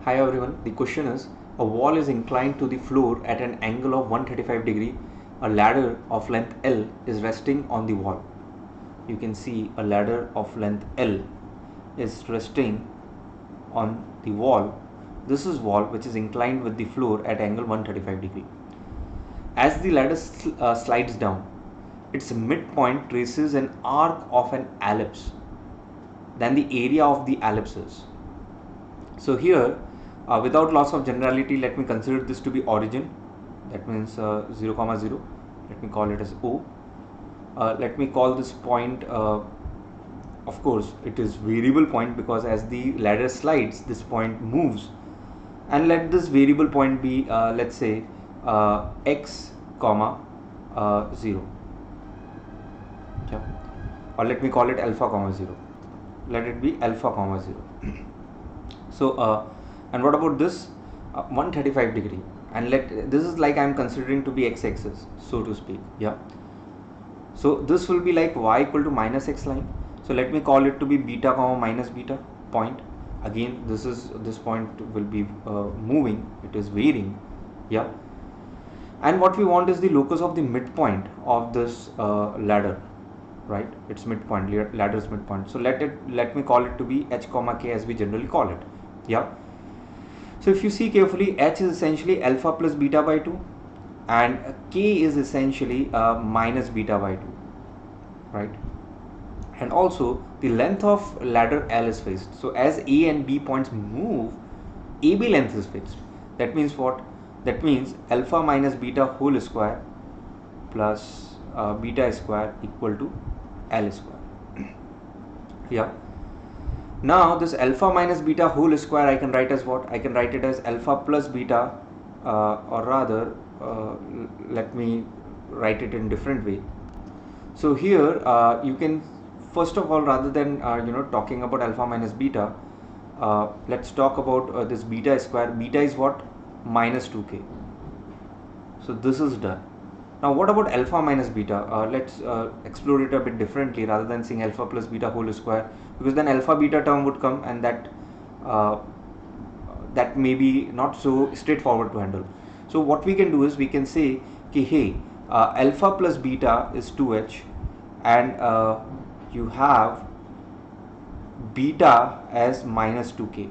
Hi everyone, the question is, a wall is inclined to the floor at an angle of 135 degree. A ladder of length L is resting on the wall. You can see a ladder of length L is resting on the wall. This is wall which is inclined with the floor at angle 135 degree. As the ladder slides down, its midpoint traces an arc of an ellipse, then the area of the ellipse is. So here, without loss of generality, let me consider this to be origin. That means 0, 0. Let me call it as O. Let me call this point, of course, it is variable point because as the ladder slides, this point moves. And let this variable point be, let's say, x, 0. Yeah. Or let me call it alpha, 0. Let it be alpha, 0. So, and what about this 135 degree? And this is like I'm considering to be x-axis, so to speak. Yeah. So this will be like y equal to minus x line. So let me call it to be beta, minus beta point. Again, this point will be moving. It is varying. Yeah. And what we want is the locus of the midpoint of this ladder, right? It's midpoint, ladder's midpoint. So let me call it to be h, k as we generally call it. Yeah. So if you see carefully, h is essentially alpha plus beta by 2 and k is essentially minus beta by 2, right? And also the length of ladder L is fixed. So as A and B points move, AB length is fixed. That means what? That means alpha minus beta whole square plus beta square equal to L square. Yeah. Now this alpha minus beta whole square I can write as what? I can write it as alpha plus beta, or rather let me write it in different way. So here you can, first of all, rather than talking about alpha minus beta, let's talk about this beta square. Beta is what? Minus 2k. So this is done. Now what about alpha minus beta? Let's explore it a bit differently rather than saying alpha plus beta whole square, because then alpha beta term would come and that may be not so straightforward to handle. So what we can do is we can say, okay, hey, alpha plus beta is 2h and you have beta as minus 2k,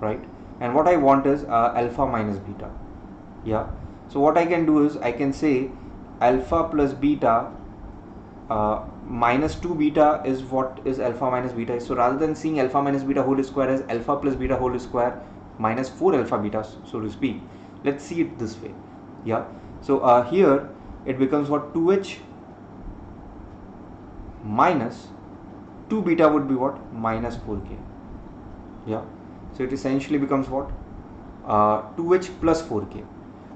right? And what I want is alpha minus beta. Yeah. So what I can do is I can say alpha plus beta minus 2 beta is what is alpha minus beta. So rather than seeing alpha minus beta whole square as alpha plus beta whole square minus 4 alpha beta, so to speak, let's see it this way. Yeah. So here it becomes what? 2h minus 2 beta would be what? Minus 4k. Yeah. So it essentially becomes what? 2h plus 4k.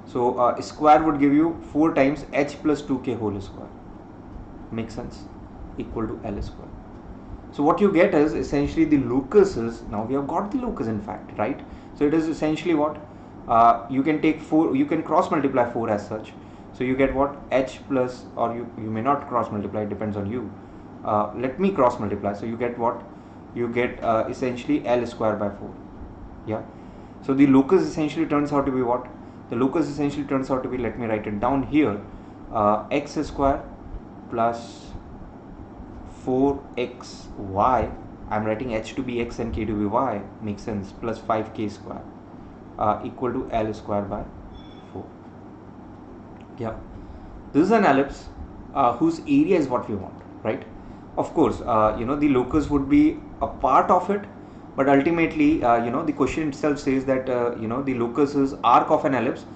So square would give you 4 times h plus 2k whole square. Makes sense? Equal to L square. So what you get is essentially the locus is, now we have got the locus in fact, right? So it is essentially what? You can take 4, you can cross multiply 4 as such. So you get what? H plus, or you may not cross multiply, it depends on you. Let me cross multiply. So you get what? You get essentially L square by 4. Yeah. So the locus essentially turns out to be what? The locus essentially turns out to be, let me write it down here, x square plus 4xy, I'm writing h to be x and k to be y, makes sense, plus 5k square equal to L square by 4. Yeah, this is an ellipse whose area is what we want, right? Of course, the locus would be a part of it, but ultimately, the question itself says that, the locus is arc of an ellipse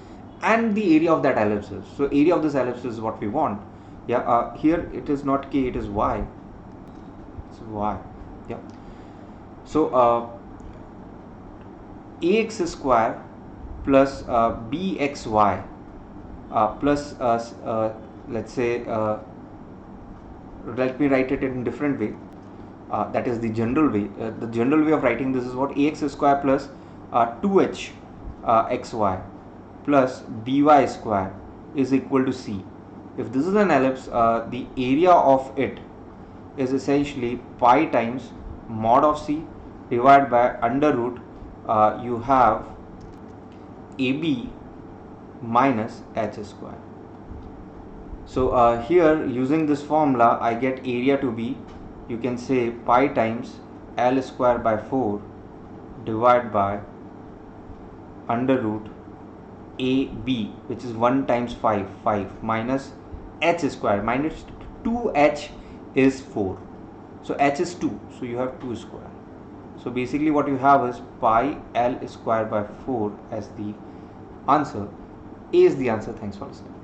and the area of that ellipse is. So area of this ellipse is what we want. Yeah, here it is not k, it is y. It's y. Yeah. So ax square plus bxy plus let's say, let me write it in a different way. That is the general way. The general way of writing this is what? Ax square plus 2h xy plus by square is equal to c. If this is an ellipse, the area of it is essentially pi times mod of c divided by under root you have AB minus h square. So here using this formula I get area to be, you can say, pi times L square by 4 divided by under root AB, which is 1 times 5 minus h square, minus 2h is 4, so h is 2, so you have 2 square. So basically what you have is pi L square by 4 as the answer. A is the answer. Thanks for listening.